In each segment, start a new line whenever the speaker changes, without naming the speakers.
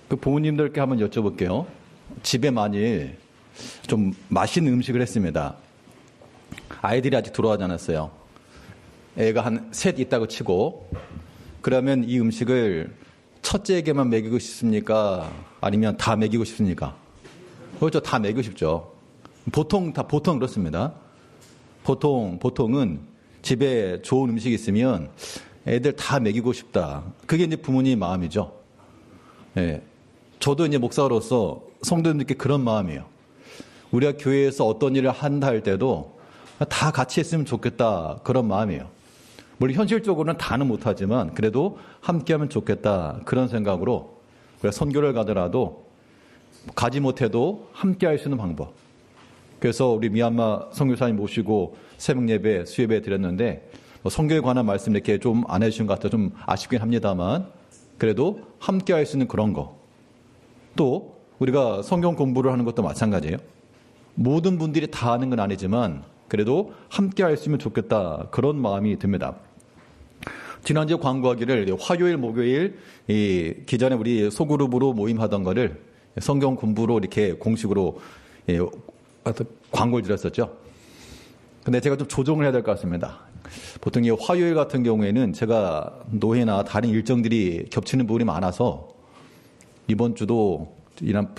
그 부모님들께 한번 여쭤볼게요. 집에 만일 좀 맛있는 음식을 했습니다. 아이들이 아직 들어가지 않았어요. 애가 한 셋 있다고 치고, 그러면 이 음식을 첫째에게만 먹이고 싶습니까? 아니면 다 먹이고 싶습니까? 그렇죠. 다 먹이고 싶죠. 보통 그렇습니다. 보통은 집에 좋은 음식이 있으면 애들 다 먹이고 싶다. 그게 이제 부모님 마음이죠. 예. 저도 이제 목사로서 성도님들께 그런 마음이에요. 우리가 교회에서 어떤 일을 한다 할 때도 다 같이 했으면 좋겠다. 그런 마음이에요. 물론 현실적으로는 다는 못하지만 그래도 함께 하면 좋겠다. 그런 생각으로 선교를 가더라도 가지 못해도 함께 할 수 있는 방법. 그래서 우리 미얀마 선교사님 모시고 새벽 예배, 수예배 드렸는데 선교에 관한 말씀 이렇게 좀 안 해주신 것 같아서 좀 아쉽긴 합니다만 그래도 함께 할 수 있는 그런 거. 또 우리가 성경 공부를 하는 것도 마찬가지예요. 모든 분들이 다 하는 건 아니지만 그래도 함께 할 수 있으면 좋겠다. 그런 마음이 듭니다. 지난주에 광고하기를 화요일, 목요일 기존에 우리 소그룹으로 모임하던 거를 성경 공부로 이렇게 공식으로 광고를 드렸었죠. 근데 제가 좀 조정을 해야 될 것 같습니다. 보통 이 화요일 같은 경우에는 제가 노회나 다른 일정들이 겹치는 부분이 많아서 이번 주도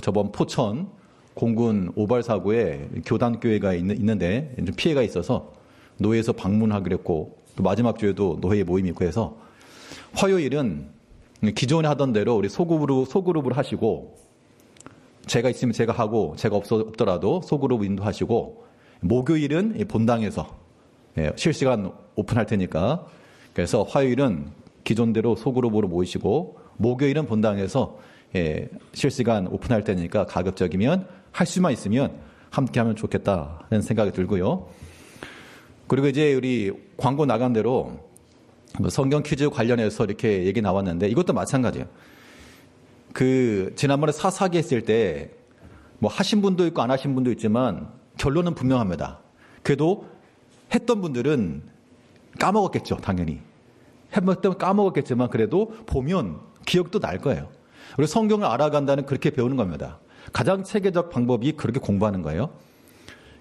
저번 포천 공군 오발 사고에 교단교회가 있는데 좀 피해가 있어서 노회에서 방문하기로 했고 또 마지막 주에도 노회 모임이 있고 해서 화요일은 기존에 하던 대로 우리 소그룹으로 하시고 제가 있으면 제가 하고 제가 없더라도 소그룹 인도하시고 목요일은 본당에서 실시간 오픈할 테니까 그래서 화요일은 기존대로 소그룹으로 모이시고 목요일은 본당에서 실시간 오픈할 테니까 가급적이면 할 수만 있으면 함께 하면 좋겠다는 생각이 들고요. 그리고 이제 우리 광고 나간 대로 성경 퀴즈 관련해서 이렇게 얘기 나왔는데 이것도 마찬가지예요. 지난번에 사사기 했을 때 뭐 하신 분도 있고 안 하신 분도 있지만 결론은 분명합니다. 그래도 했던 분들은 까먹었겠죠, 당연히. 했던 까먹었겠지만 그래도 보면 기억도 날 거예요. 그리고 성경을 알아간다는 그렇게 배우는 겁니다. 가장 체계적 방법이 그렇게 공부하는 거예요.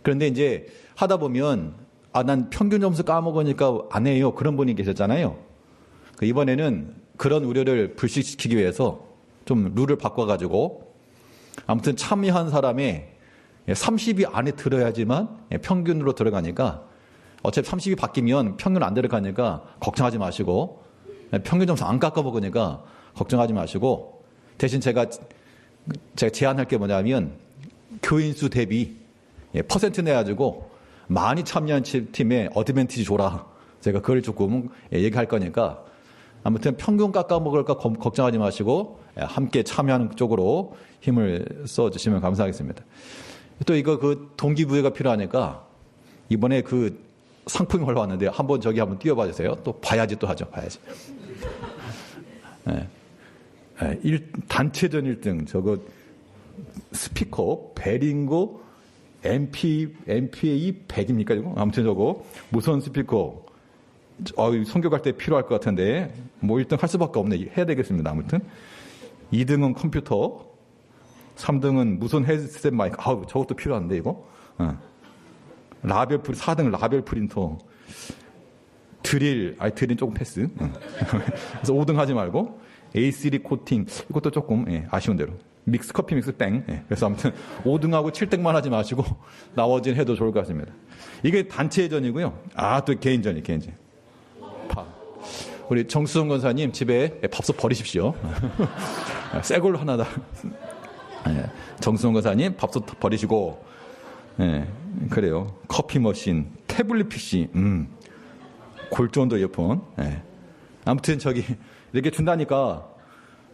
그런데 이제 하다 보면 난 평균 점수 까먹으니까 안 해요. 그런 분이 계셨잖아요. 이번에는 그런 우려를 불식시키기 위해서 좀 룰을 바꿔가지고 아무튼 참여한 사람의 30위 안에 들어야지만 평균으로 들어가니까 어차피 30위 바뀌면 평균 안 들어가니까 걱정하지 마시고 평균 점수 안 깎아먹으니까 걱정하지 마시고 대신 제가 제안할 게 뭐냐면 교인 수 대비 퍼센트 내가지고 많이 참여한 팀에 어드밴티지 줘라. 제가 그걸 조금 얘기할 거니까 아무튼 평균 깎아먹을까 걱정하지 마시고 함께 참여하는 쪽으로 힘을 써주시면 감사하겠습니다. 또 이거 동기부여가 필요하니까 이번에 상품이 올라왔는데 한번 띄워봐 주세요. 또 봐야지 또 하죠. 봐야지. 단체전 1등 저거 스피커 베링고 MPA 100입니까 이거? 아무튼 저거 무선 스피커 선교 갈 때 필요할 것 같은데 뭐 1등 할 수밖에 없네. 해야 되겠습니다. 아무튼 2등은 컴퓨터 3등은 무선 헤드셋 마이크. 저것도 필요한데 이거. 라벨 4등 라벨 프린터. 드릴 조금 패스. 그래서 5등 하지 말고 A3 코팅 이것도 조금 아쉬운 대로. 커피 믹스 땡. 그래서 아무튼 5등하고 7등만 하지 마시고 나머지는 해도 좋을 것 같습니다. 이게 단체전이고요. 또 개인전이. 우리 정수성 권사님 집에 밥솥 버리십시오. 새 걸로 하나다. 정수성 권사님 밥솥 버리시고 그래요. 커피 머신, 태블릿 PC, 골전도 이어폰. 아무튼 이렇게 준다니까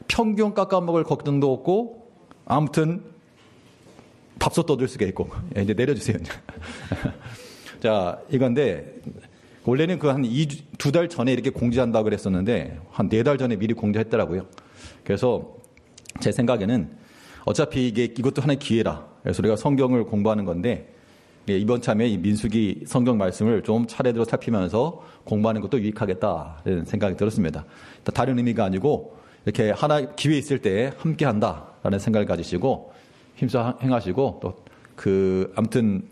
평균 깎아먹을 걱정도 없고 아무튼 밥솥도 얻을 수가 있고. 이제 내려주세요. 자, 이건데 원래는 한 2달 전에 이렇게 공지한다고 그랬었는데 한 4달 전에 미리 공지했더라고요. 그래서 제 생각에는 어차피 이것도 하나의 기회라. 그래서 우리가 성경을 공부하는 건데 이번 참에 이 민수기 성경 말씀을 좀 차례대로 살피면서 공부하는 것도 유익하겠다는 생각이 들었습니다. 다른 의미가 아니고 이렇게 하나 기회 있을 때 함께 한다라는 생각을 가지시고 힘써 행하시고 또 아무튼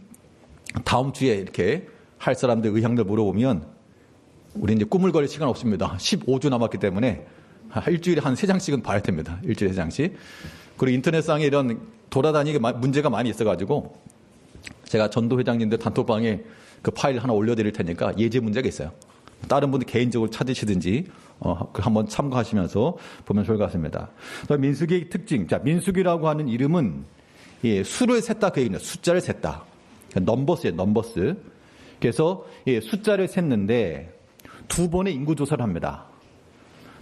다음 주에 이렇게 할 사람들 의향들 물어보면 우리 이제 꾸물거릴 시간 없습니다. 15주 남았기 때문에 일주일에 한 3장씩은 봐야 됩니다. 일주일에 3장씩. 그리고 인터넷상에 이런 돌아다니게 문제가 많이 있어가지고 제가 전도 회장님들 단톡방에 그 파일 하나 올려드릴 테니까 예제 문제가 있어요. 다른 분들 개인적으로 찾으시든지 한번 참고하시면서 보면 좋을 것 같습니다. 민수기의 특징. 자, 민수기라고 하는 이름은 수를 셌다 그 얘기입니다. 숫자를 셌다. 넘버스예요. 넘버스. 그래서 숫자를 셌는데 2번의 인구조사를 합니다.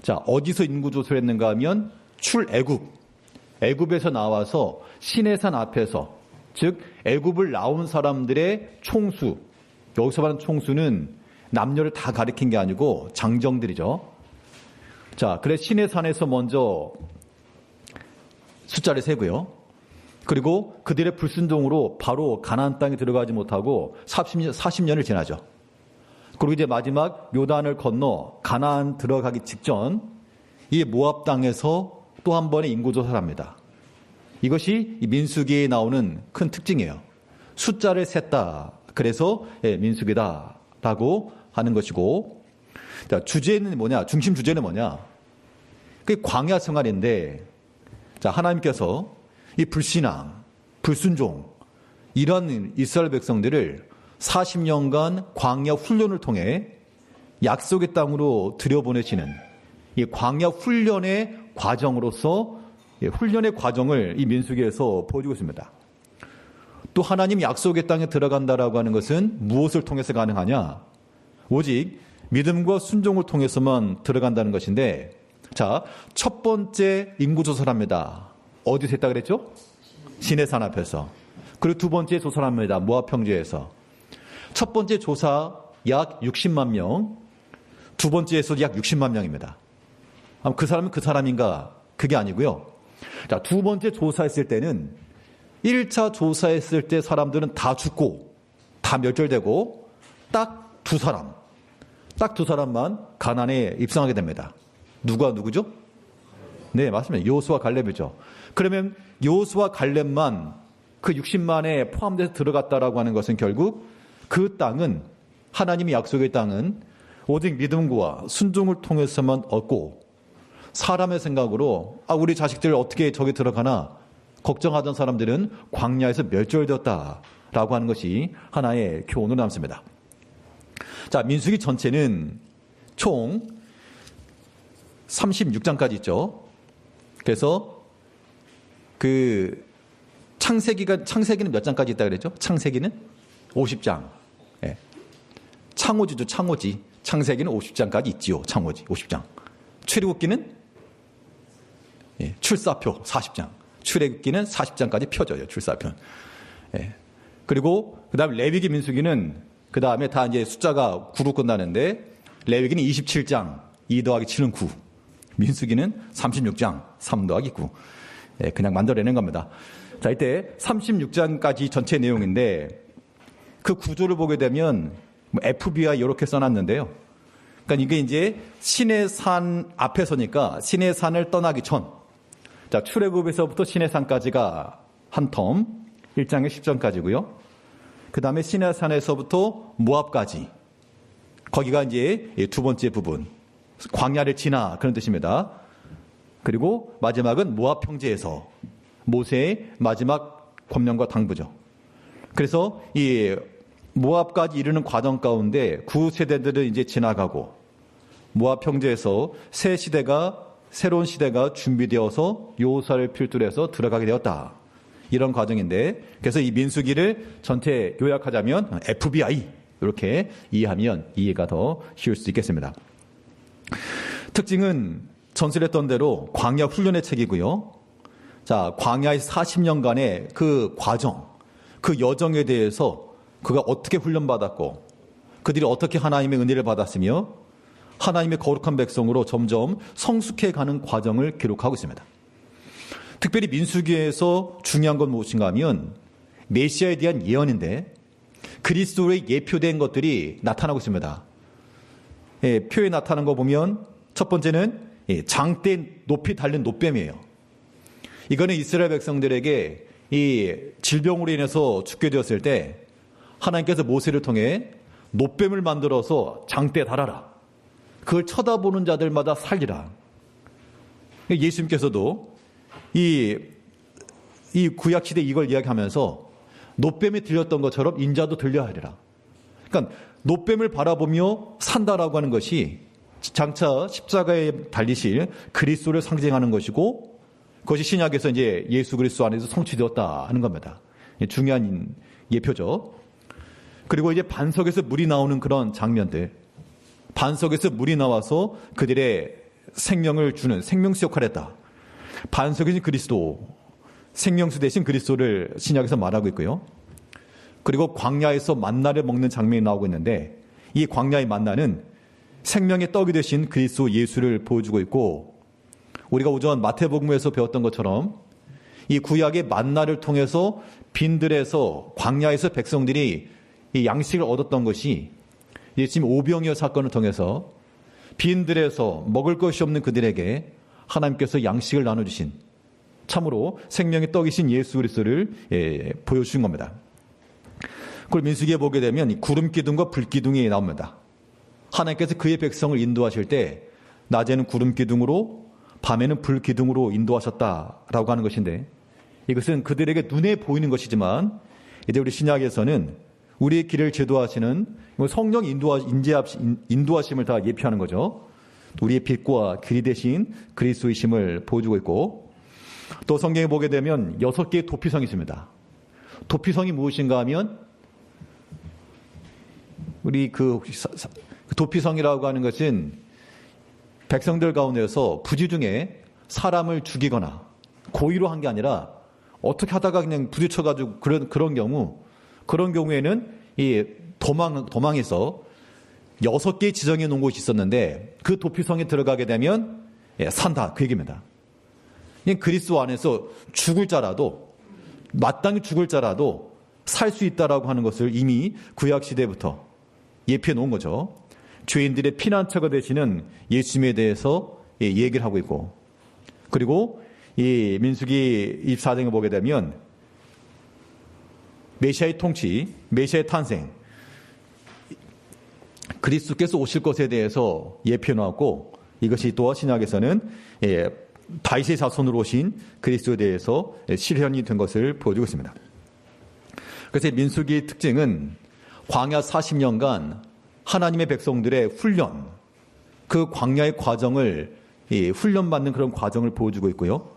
자, 어디서 인구조사를 했는가 하면 출애굽. 애굽에서 나와서 시내산 앞에서, 즉 애굽을 나온 사람들의 총수. 여기서 말하는 총수는 남녀를 다 가리킨 게 아니고 장정들이죠. 자, 그래서 시내산에서 먼저 숫자를 세고요. 그리고 그들의 불순종으로 바로 가나안 땅에 들어가지 못하고 40년을 지나죠. 그리고 이제 마지막 요단을 건너 가나안 들어가기 직전 이 모압 땅에서 또 한 번의 인구조사를 합니다. 이것이 이 민수기에 나오는 큰 특징이에요. 숫자를 셌다. 그래서 민수기다라고 하는 것이고, 자, 주제는 뭐냐? 중심 주제는 뭐냐? 그게 광야 생활인데, 자, 하나님께서 이 불신앙, 불순종 이런 이스라엘 백성들을 40년간 광야 훈련을 통해 약속의 땅으로 들여보내시는 이 광야 훈련의 과정으로서 훈련의 과정을 이 민수기에서 보여주고 있습니다. 또 하나님 약속의 땅에 들어간다라고 하는 것은 무엇을 통해서 가능하냐? 오직 믿음과 순종을 통해서만 들어간다는 것인데, 자, 첫 번째 인구조사를 합니다. 어디서 했다 그랬죠? 시내산 앞에서. 그리고 두 번째 조사를 합니다. 모압 평지에서. 첫 번째 조사 약 60만 명, 두 번째에서 약 60만 명입니다. 그 사람은 그 사람인가? 그게 아니고요. 자, 두 번째 조사했을 때는 1차 조사했을 때 사람들은 다 죽고 다 멸절되고 딱 두 사람만 가나안에 입성하게 됩니다. 누구죠? 네, 맞습니다. 여호수아 갈렙이죠. 그러면 여호수아 갈렙만 그 60만에 포함돼서 들어갔다라고 하는 것은 결국 그 땅은, 하나님의 약속의 땅은 오직 믿음과 순종을 통해서만 얻고, 사람의 생각으로 우리 자식들 어떻게 저기 들어가나 걱정하던 사람들은 광야에서 멸절되었다라고 하는 것이 하나의 교훈으로 남습니다. 자, 민수기 전체는 총 36장까지 있죠. 그래서 그 창세기는 몇 장까지 있다 그랬죠? 창세기는 50장. 예. 창호지죠, 창호지. 창세기는 50장까지 있지요. 창호지 50장. 출애굽기는 출사표 40장. 출애굽기는 40장까지 펴져요. 출사표. 예. 그리고 그다음에 레위기 민수기는 그다음에 다 이제 숫자가 9로 끝나는데, 레위기는 27장 2 더하기 7은 9. 민수기는 36장 3 더하기 9. 예, 그냥 만들어내는 겁니다. 자, 이때 36장까지 전체 내용인데 그 구조를 보게 되면 FBI 이렇게 써놨는데요. 그러니까 이게 이제 시내산 앞에서니까 시내산을 떠나기 전, 자, 출애굽에서부터 시내산까지가 한 텀, 1장에 10장까지고요. 그 다음에 시내산에서부터 모압까지, 거기가 이제 두 번째 부분, 광야를 지나, 그런 뜻입니다. 그리고 마지막은 모압 평지에서 모세의 마지막 권면과 당부죠. 그래서 이 모압까지 이르는 과정 가운데 구 세대들은 이제 지나가고, 모압 평지에서 새로운 시대가 준비되어서 여호수아를 필두로 해서 들어가게 되었다. 이런 과정인데, 그래서 이 민수기를 전체 요약하자면 FBI 이렇게 이해하면 이해가 더 쉬울 수 있겠습니다. 특징은 전설했던 대로 광야 훈련의 책이고요. 자, 광야의 40년간의 그 과정, 그 여정에 대해서 그가 어떻게 훈련받았고, 그들이 어떻게 하나님의 은혜를 받았으며 하나님의 거룩한 백성으로 점점 성숙해가는 과정을 기록하고 있습니다. 특별히 민수기에서 중요한 건 무엇인가 하면 메시아에 대한 예언인데, 그리스도의 예표된 것들이 나타나고 있습니다. 예, 표에 나타난 거 보면 첫 번째는 장대 높이 달린 놋뱀이에요. 이거는 이스라엘 백성들에게 이 질병으로 인해서 죽게 되었을 때 하나님께서 모세를 통해 놋뱀을 만들어서 장대에 달아라. 그걸 쳐다보는 자들마다 살리라. 예수님께서도 이 구약시대 이걸 이야기하면서 놋뱀이 들렸던 것처럼 인자도 들려야 하리라. 그러니까 놋뱀을 바라보며 산다라고 하는 것이 장차 십자가에 달리실 그리스도를 상징하는 것이고 그것이 신약에서 이제 예수 그리스도 안에서 성취되었다 하는 겁니다. 중요한 예표죠. 그리고 이제 반석에서 물이 나오는 그런 장면들, 반석에서 물이 나와서 그들의 생명을 주는 생명수 역할을 했다. 반석이신 그리스도, 생명수 대신 그리스도를 신약에서 말하고 있고요. 그리고 광야에서 만나를 먹는 장면이 나오고 있는데 이 광야의 만나는 생명의 떡이 되신 그리스도 예수를 보여주고 있고 우리가 오전 마태복음에서 배웠던 것처럼 이 구약의 만나를 통해서 빈들에서 광야에서 백성들이 이 양식을 얻었던 것이 지금 오병이어 사건을 통해서 빈들에서 먹을 것이 없는 그들에게 하나님께서 양식을 나눠주신 참으로 생명의 떡이신 예수 그리스도를 보여주신 겁니다. 그걸 민수기에 보게 되면 구름 기둥과 불 기둥이 나옵니다. 하나님께서 그의 백성을 인도하실 때 낮에는 구름 기둥으로 밤에는 불 기둥으로 인도하셨다라고 하는 것인데 이것은 그들에게 눈에 보이는 것이지만 이제 우리 신약에서는 우리의 길을 제도하시는 성령 인도하심을 다 예표하는 거죠. 우리의 빛과 길이 되신 그리스도이심을 보여주고 있고 또 성경에 보게 되면 6개의 도피성이 있습니다. 도피성이 무엇인가 하면 우리 그 도피성이라고 하는 것은 백성들 가운데서 부지 중에 사람을 죽이거나 고의로 한 게 아니라 어떻게 하다가 그냥 부딪혀가지고 그런 경우에는 이 도망해서 6개의 지정해 놓은 곳이 있었는데 그 도피성에 들어가게 되면 산다 그 얘기입니다. 그리스도 안에서 죽을 자라도 마땅히 죽을 자라도 살 수 있다라고 하는 것을 이미 구약 시대부터 예표해 놓은 거죠. 죄인들의 피난처가 되시는 예수님에 대해서 얘기를 하고 있고 그리고 이 민수기 24장에 보게 되면 메시아의 통치, 메시아의 탄생, 그리스도께서 오실 것에 대해서 예표해 놓았고 이것이 또 신약에서는 다윗의 자손으로 오신 그리스도에 대해서 실현이 된 것을 보여주고 있습니다. 그래서 민수기의 특징은 광야 40년간 하나님의 백성들의 훈련, 그 광야의 과정을 훈련받는 그런 과정을 보여주고 있고요.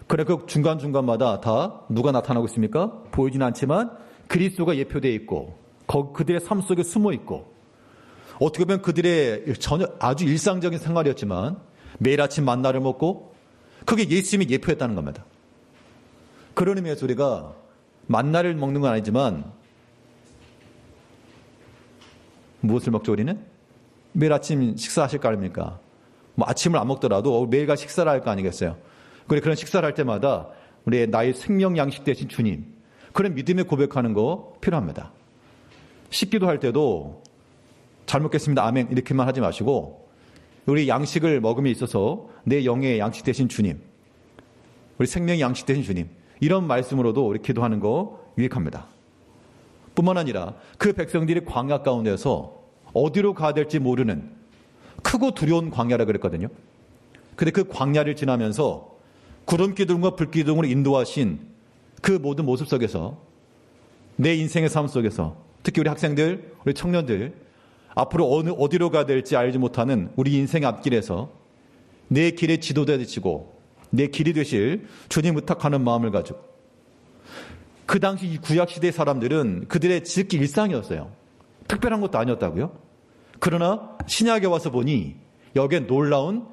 그래 그 중간중간마다 다 누가 나타나고 있습니까? 보이지는 않지만 그리스도가 예표되어 있고 그들의 삶 속에 숨어 있고 어떻게 보면 그들의 전혀 아주 일상적인 생활이었지만 매일 아침 만나를 먹고 그게 예수님이 예표했다는 겁니다. 그런 의미에서 우리가 만나를 먹는 건 아니지만 무엇을 먹죠 우리는? 매일 아침 식사하실 거 아닙니까? 뭐 아침을 안 먹더라도 매일같이 식사를 할 거 아니겠어요? 그런 식사를 할 때마다 우리의 나의 생명 양식 되신 주님 그런 믿음의 고백하는 거 필요합니다. 식기도 할 때도 잘 먹겠습니다 아멘 이렇게만 하지 마시고 우리 양식을 먹음에 있어서 내 영의 양식 되신 주님 우리 생명의 양식 되신 주님 이런 말씀으로도 우리 기도하는 거 유익합니다. 뿐만 아니라 그 백성들이 광야 가운데서 어디로 가야 될지 모르는 크고 두려운 광야라 그랬거든요. 그런데 그 광야를 지나면서 구름 기둥과 불 기둥으로 인도하신 그 모든 모습 속에서 내 인생의 삶 속에서 특히 우리 학생들, 우리 청년들 앞으로 어디로 가야 될지 알지 못하는 우리 인생의 앞길에서 내 길의 지도자 되시고 내 길이 되실 주님 부탁하는 마음을 가지고 그 당시 이 구약시대 사람들은 그들의 지극히 일상이었어요. 특별한 것도 아니었다고요. 그러나 신약에 와서 보니 여기에 놀라운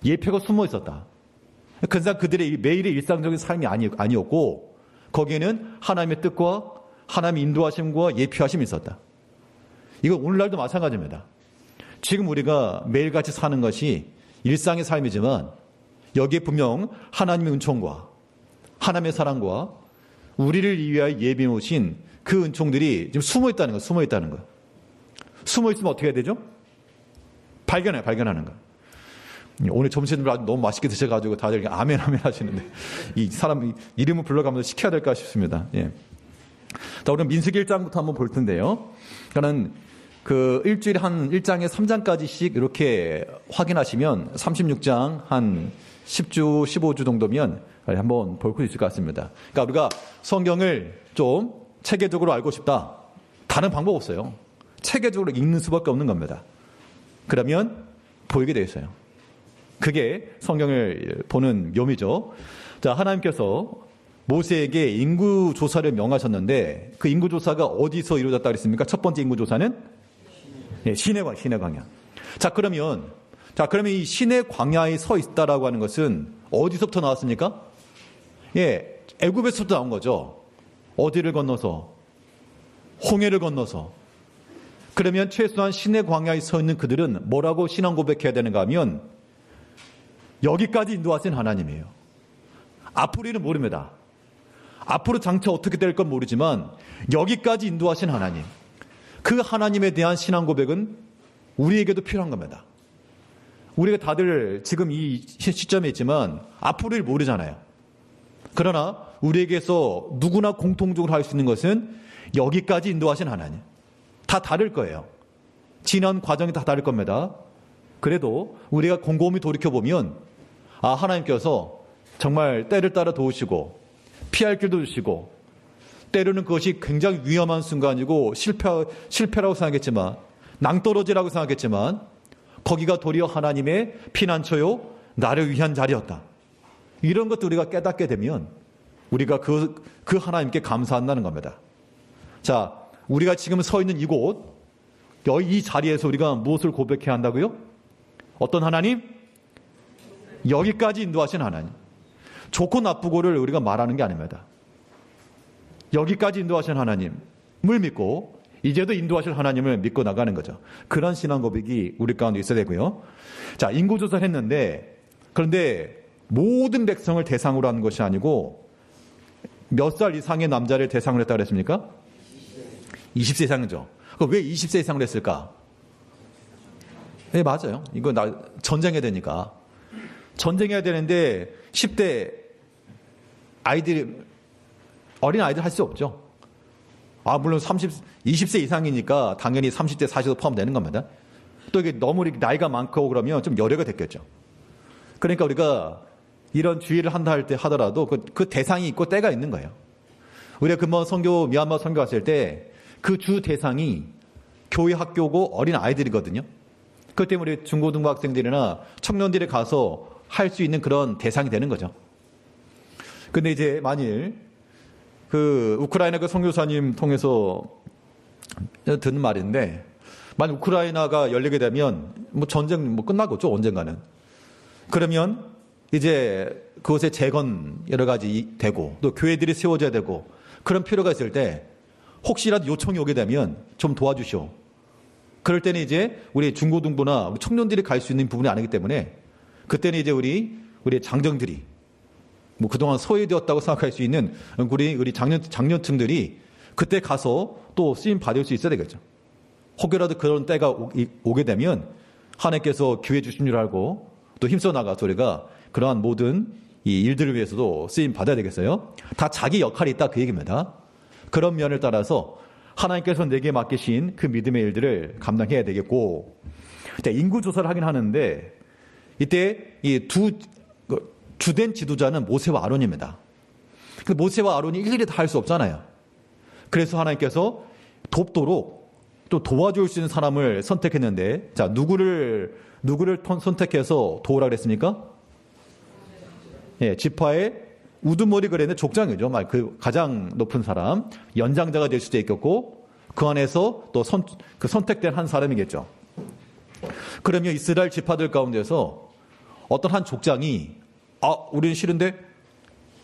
예표가 숨어 있었다. 그래서 그들의 매일의 일상적인 삶이 아니었고 거기에는 하나님의 뜻과 하나님의 인도하심과 예표하심이 있었다. 이건 오늘날도 마찬가지입니다. 지금 우리가 매일같이 사는 것이 일상의 삶이지만 여기에 분명 하나님의 은총과 하나님의 사랑과 우리를 위하여 예비해 놓으신 그 은총들이 지금 숨어 있다는 거, 숨어 있다는 거. 숨어 있으면 어떻게 해야 되죠? 발견하는 거. 오늘 점심을 아주 너무 맛있게 드셔가지고 다들 아멘 아멘 하시는데 이 사람 이름을 불러가면서 시켜야 될까 싶습니다. 예. 자, 오늘 민수기 1장부터 한번 볼 텐데요. 그러니까는 그 일주일에 한 1장에 3장까지씩 이렇게 확인하시면 36장 한 10주, 15주 정도면 한번 볼 수 있을 것 같습니다. 그러니까 우리가 성경을 좀 체계적으로 알고 싶다. 다른 방법 없어요. 체계적으로 읽는 수밖에 없는 겁니다. 그러면 보이게 돼 있어요. 그게 성경을 보는 묘미죠. 자, 하나님께서 모세에게 인구조사를 명하셨는데 그 인구조사가 어디서 이루어졌다 그랬습니까? 첫 번째 인구조사는 시내 광야. 자, 그러면 이 시내 광야에 서 있다라고 하는 것은 어디서부터 나왔습니까? 예, 애굽에서부터 나온 거죠. 어디를 건너서? 홍해를 건너서. 그러면 최소한 시내 광야에 서 있는 그들은 뭐라고 신앙 고백해야 되는가 하면 여기까지 인도하신 하나님이에요. 앞으로는 모릅니다. 앞으로 장차 어떻게 될 건 모르지만 여기까지 인도하신 하나님. 그 하나님에 대한 신앙 고백은 우리에게도 필요한 겁니다. 우리가 다들 지금 이 시점에 있지만 앞으로를 모르잖아요. 그러나 우리에게서 누구나 공통적으로 할 수 있는 것은 여기까지 인도하신 하나님. 다 다를 거예요. 지난 과정이 다 다를 겁니다. 그래도 우리가 곰곰이 돌이켜보면 하나님께서 정말 때를 따라 도우시고 피할 길도 주시고 때로는 그것이 굉장히 위험한 순간이고 실패라고 생각했지만 낭떠러지라고 생각했지만 거기가 도리어 하나님의 피난처요 나를 위한 자리였다. 이런 것도 우리가 깨닫게 되면 우리가 그 하나님께 감사한다는 겁니다. 자, 우리가 지금 서 있는 이곳 이 자리에서 우리가 무엇을 고백해야 한다고요? 어떤 하나님? 여기까지 인도하신 하나님. 좋고 나쁘고를 우리가 말하는 게 아닙니다. 여기까지 인도하신 하나님을 믿고 이제도 인도하실 하나님을 믿고 나가는 거죠. 그런 신앙 고백이 우리 가운데 있어야 되고요. 자, 인구조사를 했는데 그런데 모든 백성을 대상으로 하는 것이 아니고 몇 살 이상의 남자를 대상으로 했다고 그랬습니까? 20세 이상이죠. 왜 20세 이상으로 했을까? 네, 맞아요. 이거 전쟁해야 되니까. 전쟁해야 되는데 10대 어린 아이들 할 수 없죠. 물론 20세 이상이니까 당연히 30대, 40도 포함되는 겁니다. 또 이게 너무 나이가 많고 그러면 좀 열애가 됐겠죠. 그러니까 우리가 이런 주의를 한다 할 때 하더라도 그 대상이 있고 때가 있는 거예요. 우리가 금방 미얀마 선교 갔을 때 그 주 대상이 교회 학교고 어린 아이들이거든요. 그렇기 때문에 우리 중고등부 학생들이나 청년들이 가서 할 수 있는 그런 대상이 되는 거죠. 근데 이제 만일 우크라이나 선교사님 통해서 듣는 말인데, 만약 우크라이나가 열리게 되면 전쟁 끝나겠죠, 언젠가는. 그러면 이제 그것에 재건 여러 가지 되고 또 교회들이 세워져야 되고 그런 필요가 있을 때 혹시라도 요청이 오게 되면 좀 도와주시오. 그럴 때는 이제 우리 중고등부나 우리 청년들이 갈 수 있는 부분이 아니기 때문에 그때는 이제 우리 장정들이 그동안 소외되었다고 생각할 수 있는 우리 장년층들이 그때 가서 또 쓰임 받을 수 있어야 되겠죠. 혹여라도 그런 때가 오게 되면 하나님께서 기회 주신 줄 알고 또 힘써 나가서 우리가 그러한 모든 이 일들을 위해서도 쓰임 받아야 되겠어요. 다 자기 역할이 있다 그 얘기입니다. 그런 면을 따라서 하나님께서 내게 맡기신 그 믿음의 일들을 감당해야 되겠고, 인구조사를 하긴 하는데 이때 이 주된 지도자는 모세와 아론입니다. 모세와 아론이 일일이 다 할 수 없잖아요. 그래서 하나님께서 돕도록 또 도와줄 수 있는 사람을 선택했는데, 자, 누구를 선택해서 도우라 그랬습니까? 예, 지파의 우두머리 그랬는데 족장이죠. 그 가장 높은 사람, 연장자가 될 수도 있겠고, 그 안에서 또 선택된 한 사람이겠죠. 그러면 이스라엘 지파들 가운데서 어떤 한 족장이 우리는 싫은데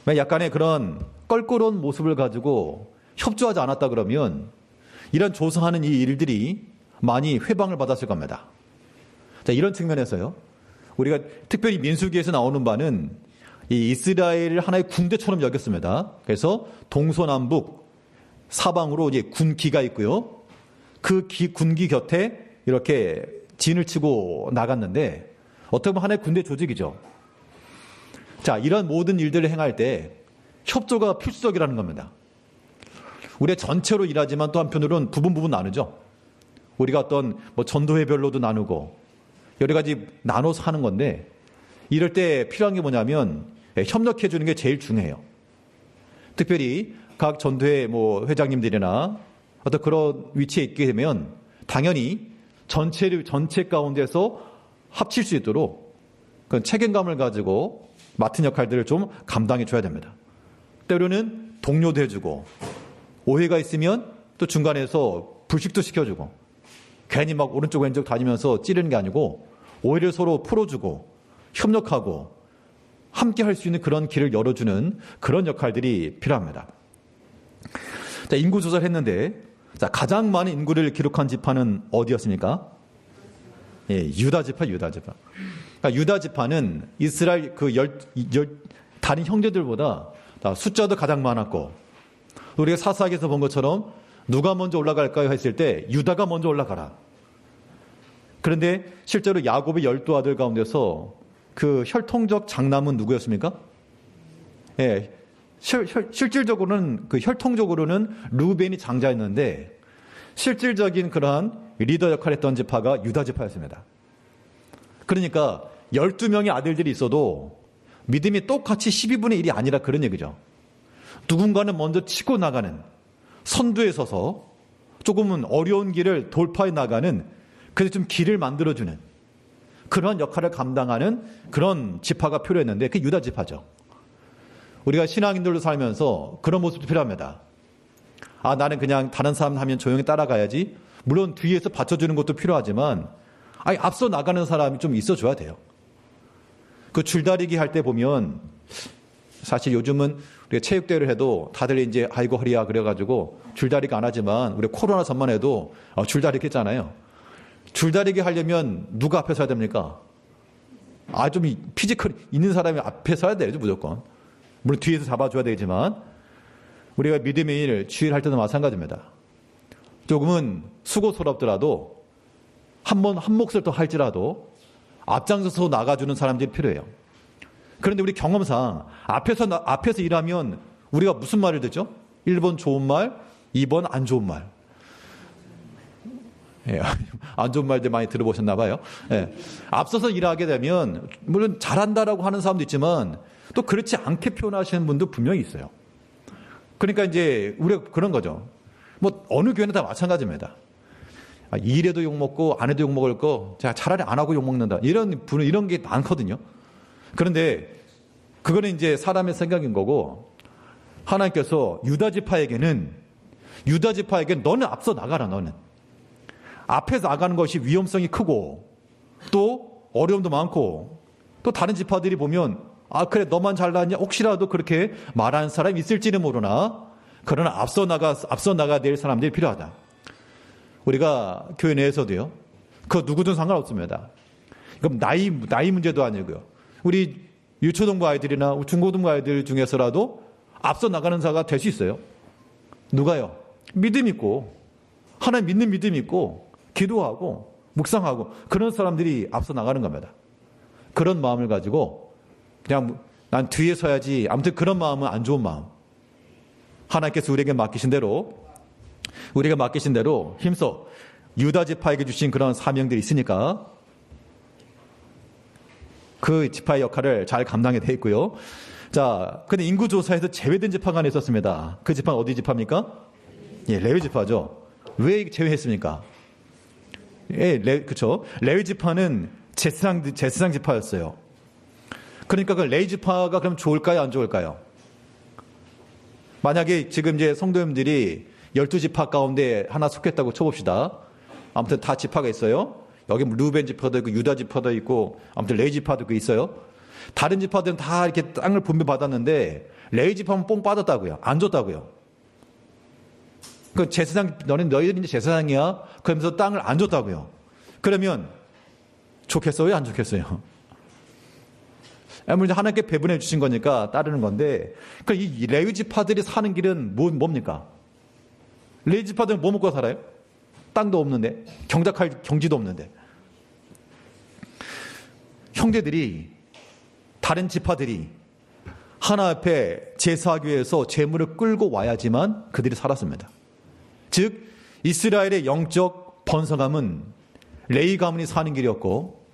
약간의 그런 껄끄러운 모습을 가지고 협조하지 않았다 그러면 이런 조사하는 이 일들이 많이 회방을 받았을 겁니다. 자, 이런 측면에서요. 우리가 특별히 민수기에서 나오는 바는 이 이스라엘을 하나의 군대처럼 여겼습니다. 그래서 동서남북 사방으로 이제 군기가 있고요. 그 군기 곁에 이렇게 진을 치고 나갔는데 어떻게 보면 하나의 군대 조직이죠. 자, 이런 모든 일들을 행할 때 협조가 필수적이라는 겁니다. 우리가 전체로 일하지만 또 한편으로는 부분 나누죠. 우리가 어떤 전도회별로도 나누고 여러 가지 나눠서 하는 건데, 이럴 때 필요한 게 뭐냐면 협력해 주는 게 제일 중요해요. 특별히 각 전도회 회장님들이나 어떤 그런 위치에 있게 되면 당연히 전체 가운데서 합칠 수 있도록 그런 책임감을 가지고 맡은 역할들을 좀 감당해 줘야 됩니다. 때로는 동료도 해주고, 오해가 있으면 또 중간에서 불식도 시켜주고, 괜히 막 오른쪽 왼쪽 다니면서 찌르는 게 아니고 오해를 서로 풀어주고 협력하고 함께 할 수 있는 그런 길을 열어주는 그런 역할들이 필요합니다. 자, 인구 조사를 했는데, 자, 가장 많은 인구를 기록한 지파는 어디였습니까? 예, 유다 지파. 그러니까 유다 지파는 이스라엘 다른 형제들보다 숫자도 가장 많았고, 우리가 사사기에서 본 것처럼 누가 먼저 올라갈까요 했을 때 유다가 먼저 올라가라. 그런데 실제로 야곱의 12아들 가운데서 그 혈통적 장남은 누구였습니까? 예, 실질적으로는 혈통적으로는 루벤이 장자였는데 실질적인 그러한 리더 역할을 했던 지파가 유다 지파였습니다. 그러니까 12명의 아들들이 있어도 믿음이 똑같이 12분의 1이 아니라 그런 얘기죠. 누군가는 먼저 치고 나가는, 선두에 서서 조금은 어려운 길을 돌파해 나가는, 그래서 좀 길을 만들어주는 그런 역할을 감당하는 그런 지파가 필요했는데 그게 유다 지파죠. 우리가 신앙인들로 살면서 그런 모습도 필요합니다. 아, 나는 그냥 다른 사람 하면 조용히 따라가야지. 물론 뒤에서 받쳐주는 것도 필요하지만 앞서 나가는 사람이 좀 있어줘야 돼요. 그 줄다리기 할 때 보면 사실 요즘은 우리가 체육대회를 해도 다들 이제 아이고 허리야 그래가지고 줄다리기 안 하지만 우리 코로나 전만 해도 줄다리기 했잖아요. 줄다리기 하려면 누가 앞에 서야 됩니까? 좀 피지컬 있는 사람이 앞에 서야 돼요, 무조건. 물론 뒤에서 잡아줘야 되지만 우리가 믿음의 일, 주일 할 때도 마찬가지입니다. 조금은 수고스럽더라도 한 몫을 더 할지라도 앞장서서 나가주는 사람들이 필요해요. 그런데 우리 경험상 앞에서 일하면 우리가 무슨 말을 듣죠? 1번 좋은 말, 2번 안 좋은 말. 예, 안 좋은 말들 많이 들어보셨나 봐요. 예, 앞서서 일하게 되면 물론 잘한다라고 하는 사람도 있지만 또 그렇지 않게 표현하시는 분도 분명히 있어요. 그러니까 이제 우리가 그런 거죠. 어느 교회는 다 마찬가지입니다. 일해도 욕먹고 안 해도 욕먹을 거 제가 차라리 안 하고 욕먹는다. 이런 게 많거든요. 그런데 그거는 이제 사람의 생각인 거고, 하나님께서 유다 지파에게는 너는 앞서 나가라. 너는 앞에서 나가는 것이 위험성이 크고 또 어려움도 많고, 또 다른 지파들이 보면 그래 너만 잘나냐 혹시라도 그렇게 말하는 사람이 있을지는 모르나, 그러나 앞서 나가야 될 사람들이 필요하다. 우리가 교회 내에서도요, 그 누구든 상관없습니다. 그럼 나이 문제도 아니고요. 우리 유초등부 아이들이나 중고등부 아이들 중에서라도 앞서 나가는 자가 될 수 있어요. 누가요? 믿음 있고, 하나님 믿는 믿음 있고, 기도하고 묵상하고 그런 사람들이 앞서 나가는 겁니다. 그런 마음을 가지고 그냥 난 뒤에 서야지, 아무튼 그런 마음은 안 좋은 마음. 하나님께서 우리에게 맡기신 대로 힘써 유다 지파에게 주신 그런 사명들이 있으니까 그 지파의 역할을 잘 감당해 돼 있고요. 자, 근데 인구조사에서 제외된 지파가 하나 있었습니다. 그 지파는 어디 지파입니까? 예, 레위 지파죠. 왜 제외했습니까? 예, 그렇죠. 레위 지파는 제사장 지파였어요. 그러니까 그 레위 지파가 그럼 좋을까요, 안 좋을까요? 만약에 지금 이제 성도님들이 12지파 가운데 하나 속했다고 쳐봅시다. 아무튼 다 지파가 있어요. 여기 루벤 지파도 있고 유다 지파도 있고 아무튼 레위 지파도 있어요. 다른 지파들은 다 이렇게 땅을 분배받았는데 레위 지파만 뽕 빠졌다고요. 안 줬다고요. 그 제사장, 너희들이 이제 제사장이야? 그러면서 땅을 안 줬다고요. 그러면 좋겠어요? 안 좋겠어요? 아무래도 하나님께 배분해 주신 거니까 따르는 건데, 그러니까 이 레위 지파들이 사는 길은 뭡니까? 레위 지파들은 뭐 먹고 살아요? 땅도 없는데, 경작할 경지도 없는데. 형제들이, 다른 지파들이 하나 앞에 제사하기 위해서 제물을 끌고 와야지만 그들이 살았습니다. 즉 이스라엘의 영적 번성함은 레위 가문이 사는 길이었고,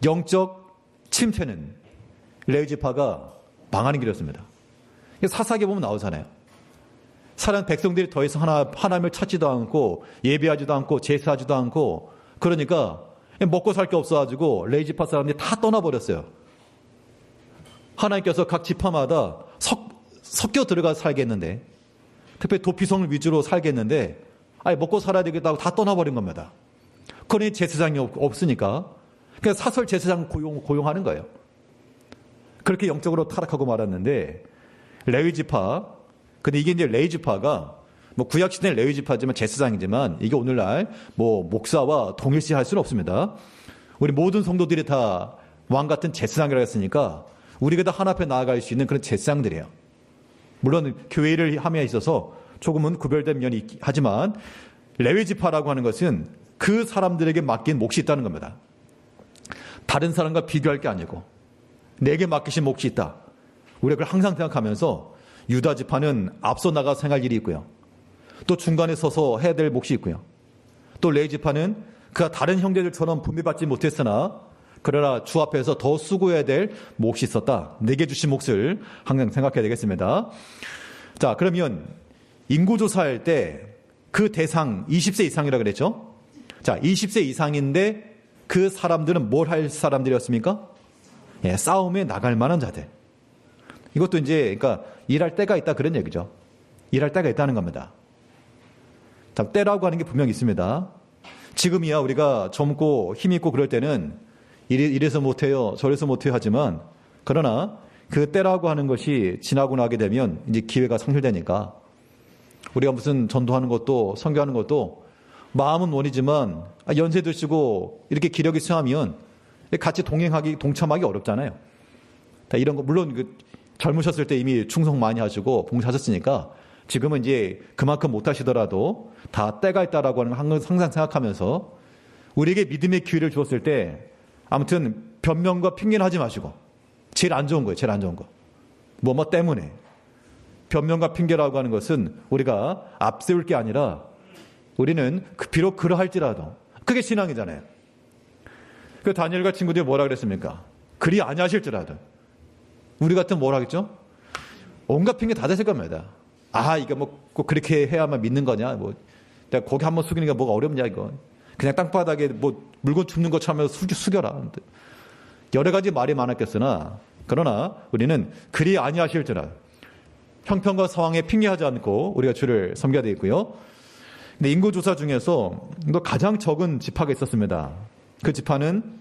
영적 침체는 레위 지파가 망하는 길이었습니다. 사사기에 보면 나오잖아요. 사람 백성들이 더 이상 하나님을 찾지도 않고 예배하지도 않고 제사하지도 않고, 그러니까 먹고 살 게 없어가지고 레위 지파 사람들이 다 떠나버렸어요. 하나님께서 각 지파마다 섞여 들어가 살겠는데, 특별히 도피성을 위주로 살겠는데, 아니 먹고 살아야 되겠다고 다 떠나버린 겁니다. 그러니 제사장이 없으니까 그냥 사설 제사장 고용하는 거예요. 그렇게 영적으로 타락하고 말았는데, 레위 지파, 근데 이게 이제 레위 지파가 뭐 구약 시대 레위 지파지만 제사장이지만 이게 오늘날 뭐 목사와 동일시할 수는 없습니다. 우리 모든 성도들이 다 왕 같은 제사장이라고 했으니까 우리가 다 하나 앞에 나아갈 수 있는 그런 제사장들이에요. 물론 교회를 함에 있어서 조금은 구별된 면이 하지만 레위 지파라고 하는 것은 그 사람들에게 맡긴 몫이 있다는 겁니다. 다른 사람과 비교할 게 아니고 내게 맡기신 몫이 있다. 우리가 그걸 항상 생각하면서 유다 지파는 앞서 나가 생할 일이 있고요. 또 중간에 서서 해야 될 몫이 있고요. 또 레위 지파는 그가 다른 형제들처럼 분배받지 못했으나 그러나 주 앞에서 더 수고해야 될 몫이 있었다. 내게 주신 몫을 항상 생각해야 되겠습니다. 자, 그러면 인구조사할 때 그 대상 20세 이상이라고 그랬죠? 자, 20세 이상인데 그 사람들은 뭘 할 사람들이었습니까? 예, 싸움에 나갈 만한 자들. 이것도 이제, 그러니까 일할 때가 있다 그런 얘기죠. 일할 때가 있다는 겁니다. 자, 때라고 하는 게 분명히 있습니다. 지금이야 우리가 젊고 힘있고 그럴 때는 이래서 못해요, 저래서 못해요 하지만, 그러나 그 때라고 하는 것이 지나고 나게 되면 이제 기회가 상실되니까 우리가 무슨 전도하는 것도 선교하는 것도 마음은 원이지만 연세 드시고 이렇게 기력이 수하면 같이 동참하기 어렵잖아요. 이런 거 물론 젊으셨을 때 이미 충성 많이 하시고 봉사하셨으니까 지금은 이제 그만큼 못하시더라도 다 때가 있다라고 하는 걸 항상 생각하면서 우리에게 믿음의 기회를 주었을 때 아무튼 변명과 핑계는 하지 마시고, 제일 안 좋은 거예요. 제일 안 좋은 거. 뭐 때문에. 변명과 핑계라고 하는 것은 우리가 앞세울 게 아니라 우리는 비록 그러할지라도 그게 신앙이잖아요. 그 다니엘과 친구들이 뭐라 그랬습니까? 그리 아니하실지라도. 우리 같으면 뭐라 하겠죠? 온갖 핑계 다 대실 겁니다. 아, 이거 뭐 꼭 그렇게 해야만 믿는 거냐? 뭐 내가 고개 한번 숙이는 게 뭐가 어렵냐 이거. 그냥 땅바닥에 뭐 물건 줍는 것처럼 하면서 숙여라. 여러 가지 말이 많았겠으나, 그러나 우리는 그리 아니하실지라도 형편과 상황에 핑계하지 않고 우리가 주를 섬겨야 되겠고요. 근데 인구조사 중에서 가장 적은 지파가 있었습니다. 그 지파는,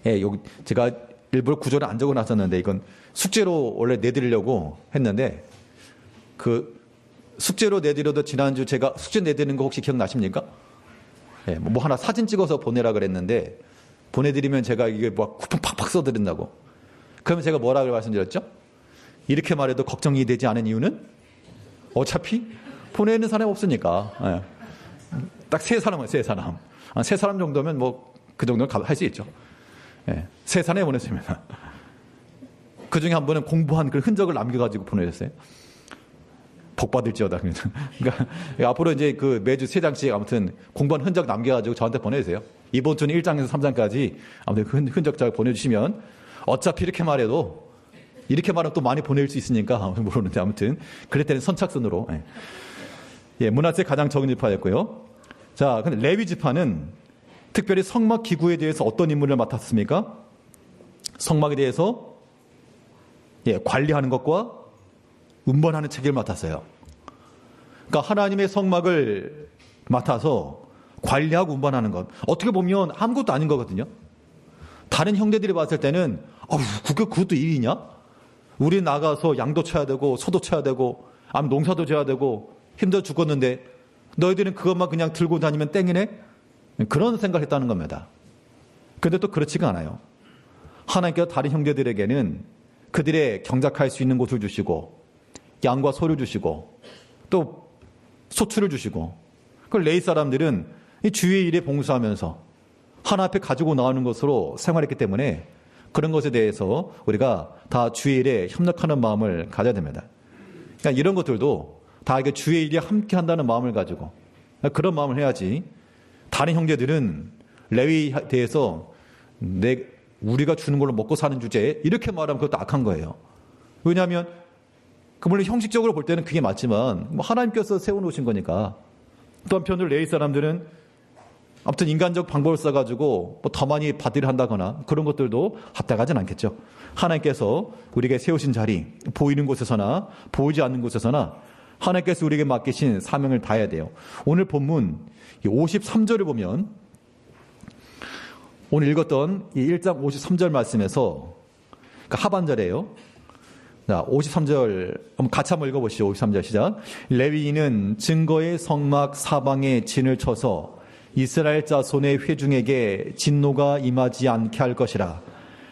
예, 여기 제가 일부러 구조를 안 적어놨었는데 이건 숙제로 원래 내드리려고 했는데, 그 숙제로 내드려도 지난주 제가 숙제 내드리는 거 혹시 기억나십니까? 예, 뭐 하나 사진 찍어서 보내라 그랬는데 보내드리면 제가 이게 뭐 쿠폰 팍팍 써드린다고. 그러면 제가 뭐라고 말씀드렸죠? 이렇게 말해도 걱정이 되지 않은 이유는 어차피 보내는 사람이 없으니까. 예. 딱 세 사람은 세 사람. 세 사람 정도면 뭐 그 정도는 할 수 있죠. 예. 세 사람에 보냈습니다. 그 중에 한 분은 공부한 그 흔적을 남겨가지고 보내셨어요. 복 받을지어다. 그러니까 앞으로 이제 그 매주 3장씩 아무튼 공부한 흔적 남겨가지고 저한테 보내주세요. 이번 주는 1장에서 3장까지 아무튼 그 흔적 잘 보내주시면 어차피 이렇게 말하면 또 많이 보낼 수 있으니까 모르는데 아무튼 그럴 때는 선착순으로. 예, 문하세 가장 적은 지파였고요. 자, 근데 레위 지파는 특별히 성막 기구에 대해서 어떤 임무를 맡았습니까? 성막에 대해서 관리하는 것과 운반하는 책임을 맡았어요. 그러니까 하나님의 성막을 맡아서 관리하고 운반하는 것. 어떻게 보면 아무것도 아닌 거거든요. 다른 형제들이 봤을 때는 그것도 일이냐? 우리 나가서 양도 쳐야 되고 소도 쳐야 되고 농사도 져야 되고 힘들어 죽겠는데 너희들은 그것만 그냥 들고 다니면 땡이네? 그런 생각을 했다는 겁니다. 그런데 또 그렇지가 않아요. 하나님께서 다른 형제들에게는 그들의 경작할 수 있는 곳을 주시고 양과 소를 주시고 또 소출을 주시고, 그걸 레위 사람들은 이 주의 일에 봉사하면서 하나 앞에 가지고 나오는 것으로 생활했기 때문에 그런 것에 대해서 우리가 다 주의 일에 협력하는 마음을 가져야 됩니다. 그러니까 이런 것들도 다 이게 주의 일에 함께 한다는 마음을 가지고 그런 마음을 해야지. 다른 형제들은 레위에 대해서 우리가 주는 걸로 먹고 사는 주제에 이렇게 말하면 그것도 악한 거예요. 왜냐하면 물론 형식적으로 볼 때는 그게 맞지만 하나님께서 세워놓으신 거니까. 또 한편으로 레위 사람들은 아무튼 인간적 방법을 써가지고 더 많이 받으려 한다거나 그런 것들도 합당하진 않겠죠. 하나님께서 우리에게 세우신 자리, 보이는 곳에서나 보이지 않는 곳에서나 하나님께서 우리에게 맡기신 사명을 다해야 돼요. 오늘 본문 53절을 보면 오늘 읽었던 이 1장 53절 말씀에서 그러니까 하반절이에요. 자, 53절 같이 한번 읽어보시죠. 53절 시작. 레위인은 증거의 성막 사방에 진을 쳐서 이스라엘 자손의 회중에게 진노가 임하지 않게 할 것이라.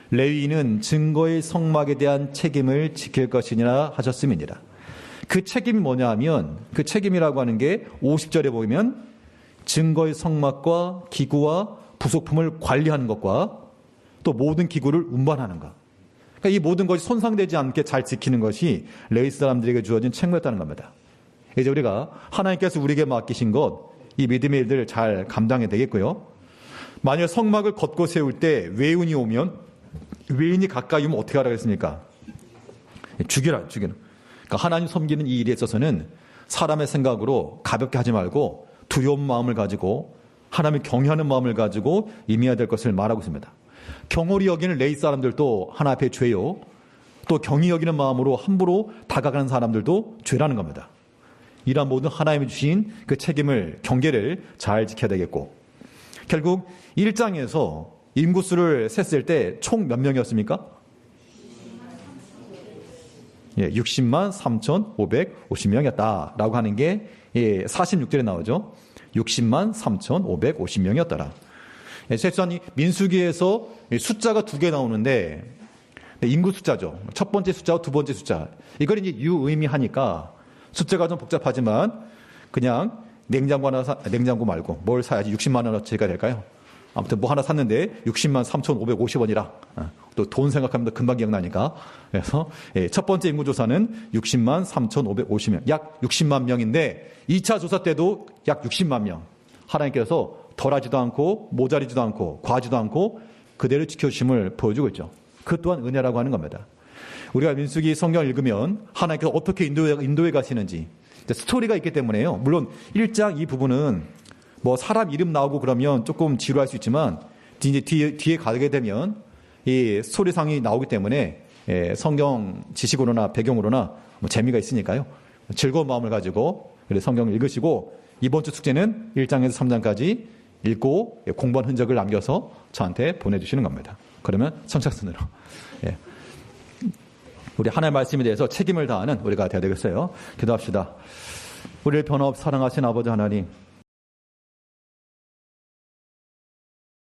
레위인은 증거의 성막에 대한 책임을 지킬 것이니라 하셨음이니라. 그 책임이 뭐냐 하면 그 책임이라고 하는 게 50절에 보면 증거의 성막과 기구와 부속품을 관리하는 것과 또 모든 기구를 운반하는 것. 그러니까 이 모든 것이 손상되지 않게 잘 지키는 것이 레위 사람들에게 주어진 책무였다는 겁니다. 이제 우리가 하나님께서 우리에게 맡기신 것, 이 믿음의 일들을 잘 감당해야 되겠고요. 만약 성막을 걷고 세울 때 외인이 오면 외인이 가까이 오면 어떻게 하라고 했습니까? 죽여라. 그러니까 하나님 섬기는 이 일에 있어서는 사람의 생각으로 가볍게 하지 말고 두려운 마음을 가지고 하나님을 경외하는 마음을 가지고 임해야 될 것을 말하고 있습니다. 경홀히 여기는 레위 사람들도 하나 앞에 죄요. 또 경히 여기는 마음으로 함부로 다가가는 사람들도 죄라는 겁니다. 이러한 모든 하나님이 주신 그 책임을, 경계를 잘 지켜야 되겠고, 결국 1장에서 인구수를 셌을 때 총 몇 명이었습니까? 60만 3,550명이었다라고 하는 게 46절에 나오죠. 60만 3,550명이었더라. 최소한 민수기에서 숫자가 두 개 나오는데 인구 숫자죠. 첫 번째 숫자와 두 번째 숫자. 이걸 이제 유의미하니까 숫자가 좀 복잡하지만 그냥 냉장고 말고 뭘 사야지 60만 원어치가 될까요? 아무튼 뭐 하나 샀는데 60만 3,550원이라. 또 돈 생각하면 더 금방 기억나니까. 그래서 첫 번째 인구조사는 60만 3,550명. 약 60만 명인데 2차 조사 때도 약 60만 명. 하나님께서 덜하지도 않고 모자리지도 않고 과하지도 않고 그대로 지켜주심을 보여주고 있죠. 그 또한 은혜라고 하는 겁니다. 우리가 민수기 성경을 읽으면 하나님께서 어떻게 인도해 가시는지 스토리가 있기 때문에요. 물론 1장 이 부분은 뭐 사람 이름 나오고 그러면 조금 지루할 수 있지만 이제 뒤에 가게 되면 이 스토리상이 나오기 때문에 성경 지식으로나 배경으로나 뭐 재미가 있으니까요. 즐거운 마음을 가지고 성경을 읽으시고 이번 주 숙제는 1장에서 3장까지 읽고 공부한 흔적을 남겨서 저한테 보내주시는 겁니다. 그러면 선착순으로 우리 하나님의 말씀에 대해서 책임을 다하는 우리가 되어야 되겠어요. 기도합시다. 우리를 변함없이 사랑하신 아버지 하나님,